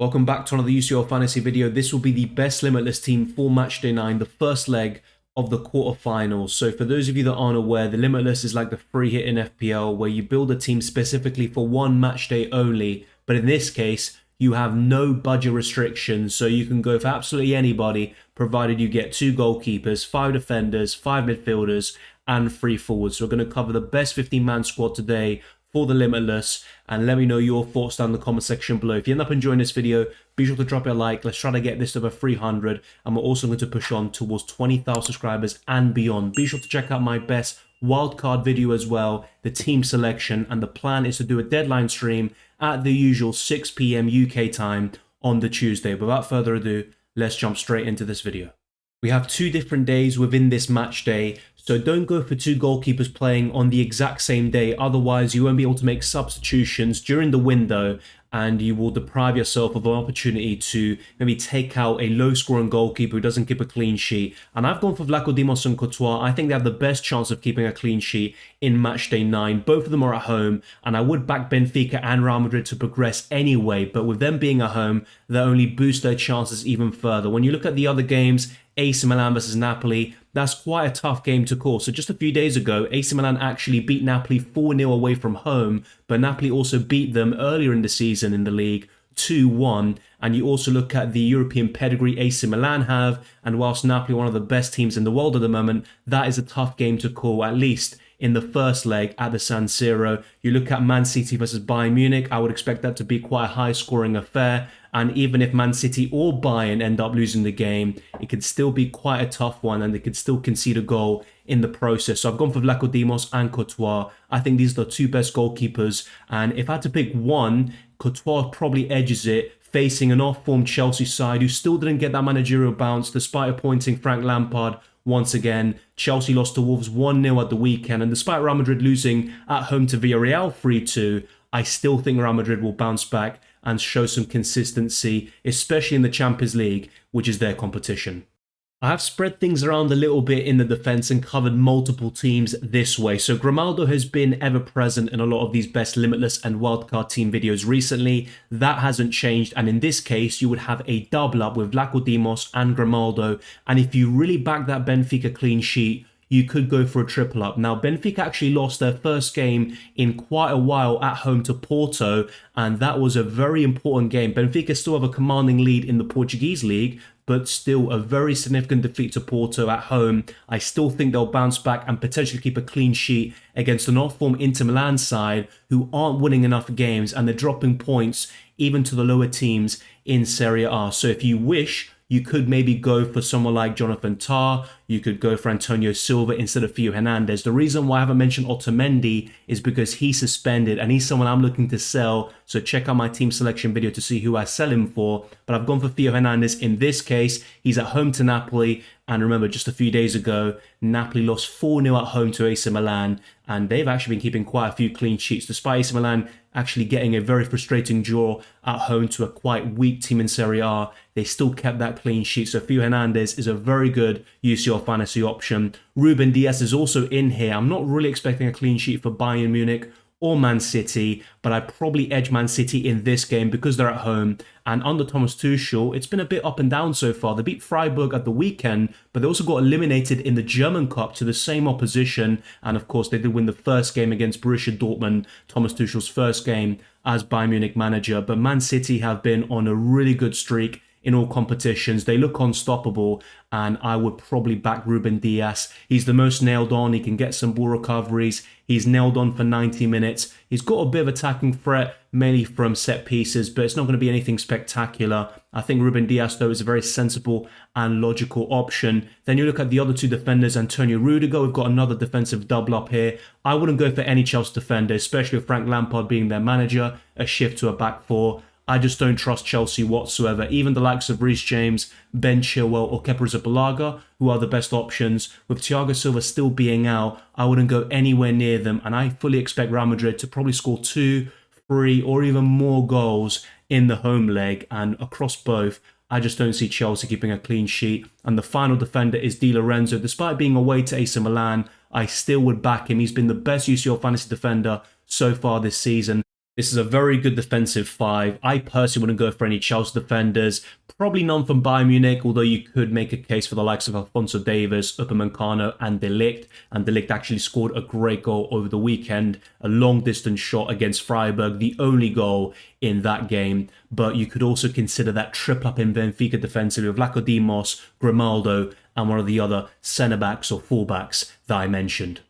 Welcome back to another UCL Fantasy video. This will be the best Limitless team for Matchday 9, the first leg of the quarterfinals. So for those of you that aren't aware, the Limitless is like the free hit in FPL where you build a team specifically for one matchday only. But in this case, you have no budget restrictions, so you can go for absolutely anybody, provided you get 2 goalkeepers, 5 defenders, 5 midfielders, and 3 forwards. So we're going to cover the best 15-man squad today for the Limitless, and let me know your thoughts down in the comment section below. If you end up enjoying this video, be sure to drop it a like. Let's try to get this to over 300, and we're also going to push on towards 20,000 subscribers and beyond. Be sure to check out my best wildcard video as well, the team selection, and the plan is to do a deadline stream at the usual 6 PM UK time on the Tuesday. But without further ado, let's jump straight into this video. We have 2 different days within this match day, so don't go for 2 goalkeepers playing on the exact same day, otherwise you won't be able to make substitutions during the window and you will deprive yourself of an opportunity to maybe take out a low-scoring goalkeeper who doesn't keep a clean sheet. And I've gone for Vlachodimos and Courtois. I think they have the best chance of keeping a clean sheet in matchday 9. Both of them are at home, and I would back Benfica and Real Madrid to progress anyway, but with them being at home, that only boosts their chances even further. When you look at the other games, AC Milan versus Napoli, that's quite a tough game to call. So just a few days ago, AC Milan actually beat Napoli 4-0 away from home, but Napoli also beat them earlier in the season in the league 2-1. And you also look at the European pedigree AC Milan have, and whilst Napoli are one of the best teams in the world at the moment, that is a tough game to call, at least in the first leg at the San Siro. You look at Man City versus Bayern Munich, I would expect that to be quite a high-scoring affair. And even if Man City or Bayern end up losing the game, it could still be quite a tough one and they could still concede a goal in the process. So I've gone for Vlachodimos and Courtois. I think these are the 2 best goalkeepers. And if I had to pick one, Courtois probably edges it, facing an off-form Chelsea side who still didn't get that managerial bounce despite appointing Frank Lampard. Once again, Chelsea lost to Wolves 1-0 at the weekend, and despite Real Madrid losing at home to Villarreal 3-2, I still think Real Madrid will bounce back and show some consistency, especially in the Champions League, which is their competition. I have spread things around a little bit in the defence and covered multiple teams this way. So Grimaldo has been ever present in a lot of these best Limitless and wildcard team videos recently. That hasn't changed, and in this case you would have a double up with Vlachodimos and Grimaldo, and if you really back that Benfica clean sheet, you could go for a triple up. Now, Benfica actually lost their first game in quite a while at home to Porto, and that was a very important game. Benfica still have a commanding lead in the Portuguese league, but still a very significant defeat to Porto at home. I still think they'll bounce back and potentially keep a clean sheet against an off-form Inter Milan side who aren't winning enough games, and they're dropping points even to the lower teams in Serie A. So if you wish, you could maybe go for someone like Jonathan Tah. You could go for Antonio Silva instead of Theo Hernandez. The reason why I haven't mentioned Otamendi is because he's suspended and he's someone I'm looking to sell. So check out my team selection video to see who I sell him for. But I've gone for Theo Hernandez in this case. He's at home to Napoli. And remember, just a few days ago, Napoli lost 4-0 at home to AC Milan. And they've actually been keeping quite a few clean sheets, despite AC Milan actually getting a very frustrating draw at home to a quite weak team in Serie A. They still kept that clean sheet. So Theo Hernandez is a very good UCL fantasy option. Ruben Dias is also in here. I'm not really expecting a clean sheet for Bayern Munich or Man City, but I probably edge Man City in this game because they're at home. And under Thomas Tuchel, it's been a bit up and down so far. They beat Freiburg at the weekend, but they also got eliminated in the German Cup to the same opposition. And of course, they did win the first game against Borussia Dortmund, Thomas Tuchel's first game as Bayern Munich manager. But Man City have been on a really good streak in all competitions. They look unstoppable, and I would probably back Ruben Dias. He's the most nailed on. He can get some ball recoveries. He's nailed on for 90 minutes. He's got a bit of attacking threat, mainly from set pieces, but it's not going to be anything spectacular. I think Ruben Dias, though, is a very sensible and logical option. Then you look at the other 2 defenders, Antonio Rudiger. We've got another defensive double up here. I wouldn't go for any Chelsea defender, especially with Frank Lampard being their manager, a shift to a back 4. I just don't trust Chelsea whatsoever. Even the likes of Reece James, Ben Chilwell or Kepa Arrizabalaga, who are the best options, with Thiago Silva still being out, I wouldn't go anywhere near them. And I fully expect Real Madrid to probably score 2, 3 or even more goals in the home leg. And across both, I just don't see Chelsea keeping a clean sheet. And the final defender is Di Lorenzo. Despite being away to AC Milan, I still would back him. He's been the best UCL fantasy defender so far this season. This is a very good defensive five. I personally wouldn't go for any Chelsea defenders. Probably none from Bayern Munich, although you could make a case for the likes of Alphonso Davies, Upamecano, and De Ligt. And De Ligt actually scored a great goal over the weekend, a long-distance shot against Freiburg, the only goal in that game. But you could also consider that triple up in Benfica defensively with Lacodimos, Grimaldo, and one of the other centre-backs or full-backs that I mentioned.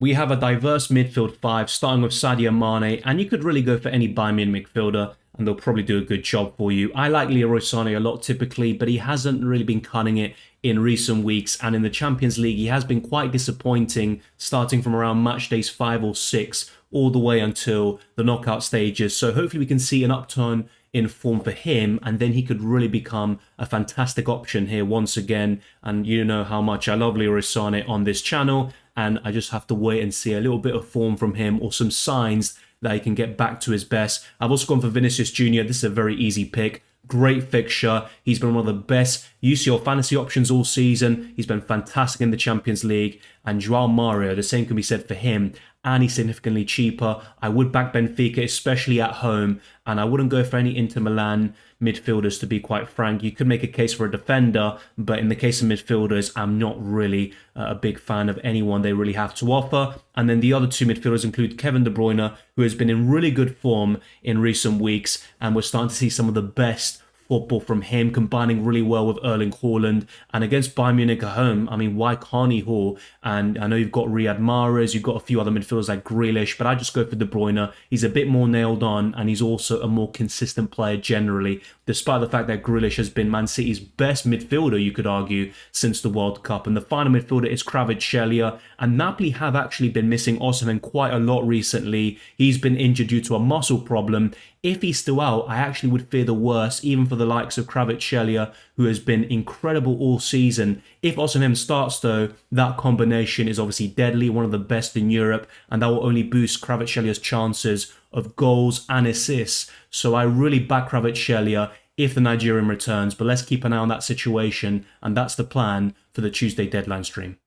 We have a diverse midfield five, starting with Sadio Mane, and you could really go for any Bayern Munich midfielder, and they'll probably do a good job for you. I like Leroy Sané a lot typically, but he hasn't really been cutting it in recent weeks, and in the Champions League, he has been quite disappointing, starting from around match days 5 or 6, all the way until the knockout stages. So hopefully we can see an upturn in form for him, and then he could really become a fantastic option here once again. And you know how much I love Leroy Sané on this channel, and I just have to wait and see a little bit of form from him or some signs that he can get back to his best. I've also gone for Vinicius Jr. This is a very easy pick. Great fixture. He's been one of the best UCL Fantasy options all season. He's been fantastic in the Champions League. And Joao Mario, the same can be said for him. And he's significantly cheaper. I would back Benfica, especially at home. And I wouldn't go for any Inter Milan midfielders, to be quite frank. You could make a case for a defender, but in the case of midfielders, I'm not really a big fan of anyone they really have to offer. And then the other two midfielders include Kevin De Bruyne, who has been in really good form in recent weeks, and we're starting to see some of the best football from him, combining really well with Erling Haaland. And against Bayern Munich at home, I mean, why can't he haul? And I know you've got Riyad Mahrez, you've got a few other midfielders like Grealish, but I just go for De Bruyne. He's a bit more nailed on, and he's also a more consistent player generally, despite the fact that Grealish has been Man City's best midfielder, you could argue, since the World Cup. And the final midfielder is Kvaratskhelia, and Napoli have actually been missing Osimhen quite a lot recently. He's been injured due to a muscle problem. If he's still out, I actually would fear the worst, even for the likes of Kvaratskhelia, who has been incredible all season. If Osimhen starts though, that combination is obviously deadly, one of the best in Europe, and that will only boost Kvaratskhelia chances of goals and assists. So I really back Kvaratskhelia if the Nigerian returns, but let's keep an eye on that situation, and that's the plan for the Tuesday deadline stream.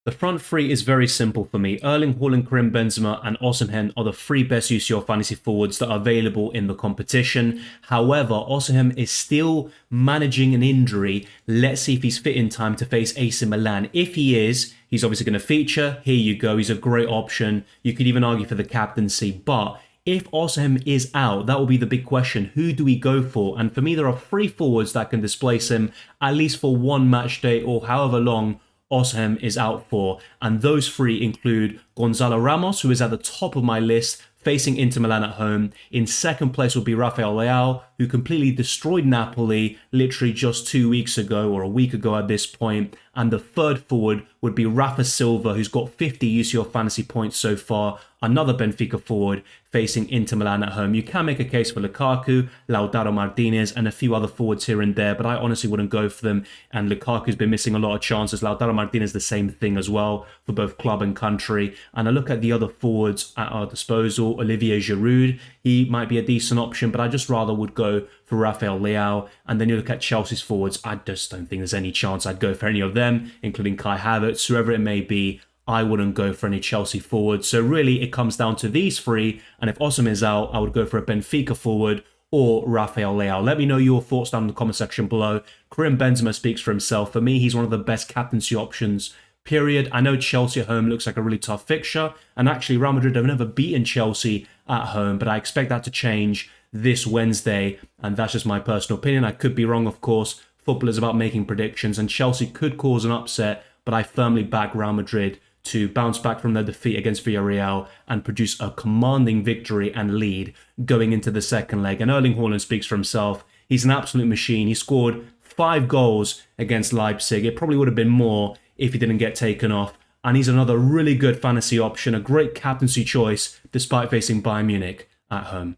The front three is very simple for me. Erling Haaland, Karim Benzema and Osimhen are the three best UCL fantasy forwards that are available in the competition. However, Osimhen is still managing an injury. Let's see if he's fit in time to face AC Milan. If he is, he's obviously going to feature. Here you go. He's a great option. You could even argue for the captaincy, but if Osimhen is out, that will be the big question. Who do we go for? And for me, there are three forwards that can displace him, at least for one match day or however long Osimhen is out for. And those three include Gonzalo Ramos, who is at the top of my list, facing Inter Milan at home. In second place will be Rafael Leao, who completely destroyed Napoli literally just 2 weeks ago, or a week ago at this point. And the third forward would be Rafa Silva, who's got 50 UCL fantasy points so far, another Benfica forward facing Inter Milan at home. You can make a case for Lukaku, Lautaro Martinez, and a few other forwards here and there, but I honestly wouldn't go for them. And Lukaku's been missing a lot of chances. Lautaro Martinez, the same thing as well for both club and country. And I look at the other forwards at our disposal. Olivier Giroud, he might be a decent option, but I just rather would go for Rafael Leao. And then you look at Chelsea's forwards, I just don't think there's any chance I'd go for any of them, including Kai Havertz, whoever it may be. I wouldn't go for any Chelsea forwards. So really, it comes down to these three. And if Osimhen is out, I would go for a Benfica forward or Rafael Leao. Let me know your thoughts down in the comment section below. Karim Benzema speaks for himself. For me, he's one of the best captaincy options, period. I know Chelsea at home looks like a really tough fixture. And actually, Real Madrid have never beaten Chelsea at home. But I expect that to change this Wednesday. And that's just my personal opinion. I could be wrong, of course. Football is about making predictions. And Chelsea could cause an upset. But I firmly back Real Madrid to bounce back from their defeat against Villarreal and produce a commanding victory and lead going into the second leg. And Erling Haaland speaks for himself. He's an absolute machine. He scored 5 goals against Leipzig. It probably would have been more if he didn't get taken off. And he's another really good fantasy option, a great captaincy choice despite facing Bayern Munich at home.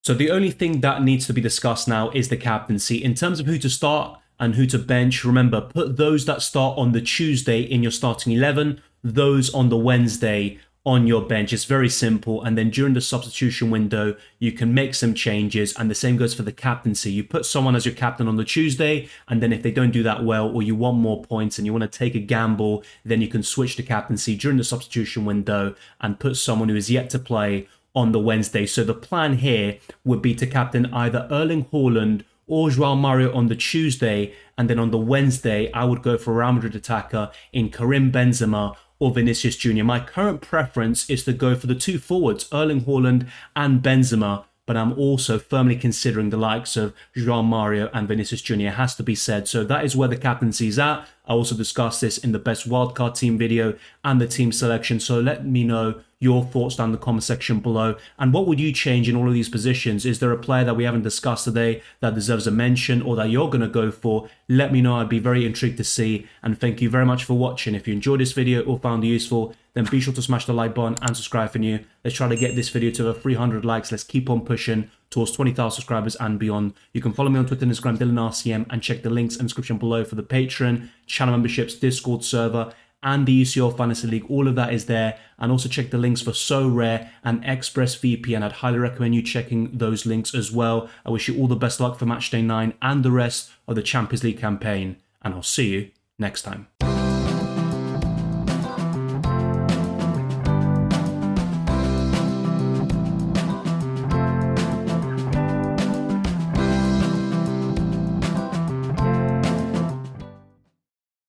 So the only thing that needs to be discussed now is the captaincy. In terms of who to start and who to bench, remember, put those that start on the Tuesday in your starting 11, those on the Wednesday on your bench. It's very simple. And then during the substitution window, you can make some changes. And the same goes for the captaincy. You put someone as your captain on the Tuesday, and then if they don't do that well, or you want more points and you want to take a gamble, then you can switch to captaincy during the substitution window and put someone who is yet to play on the Wednesday. So the plan here would be to captain either Erling Haaland or João Mario on the Tuesday, and then on the Wednesday, I would go for Real Madrid attacker in Karim Benzema or Vinicius Jr. My current preference is to go for the two forwards, Erling Haaland and Benzema, but I'm also firmly considering the likes of João Mario and Vinicius Jr. It has to be said. So that is where the captaincy is at. I also discussed this in the best wildcard team video and the team selection. So let me know your thoughts down in the comment section below. And what would you change in all of these positions? Is there a player that we haven't discussed today that deserves a mention or that you're going to go for? Let me know. I'd be very intrigued to see. And thank you very much for watching. If you enjoyed this video or found it useful, then be sure to smash the like button and subscribe for new. Let's try to get this video to over 300 likes. Let's keep on pushing towards 20,000 subscribers and beyond. You can follow me on Twitter and Instagram, DylanRCM, and check the links in the description below for the Patreon, channel memberships, Discord server, and the UCL Fantasy League. All of that is there. And also check the links for Sorare and ExpressVPN. I'd highly recommend you checking those links as well. I wish you all the best luck for Matchday 9 and the rest of the Champions League campaign. And I'll see you next time.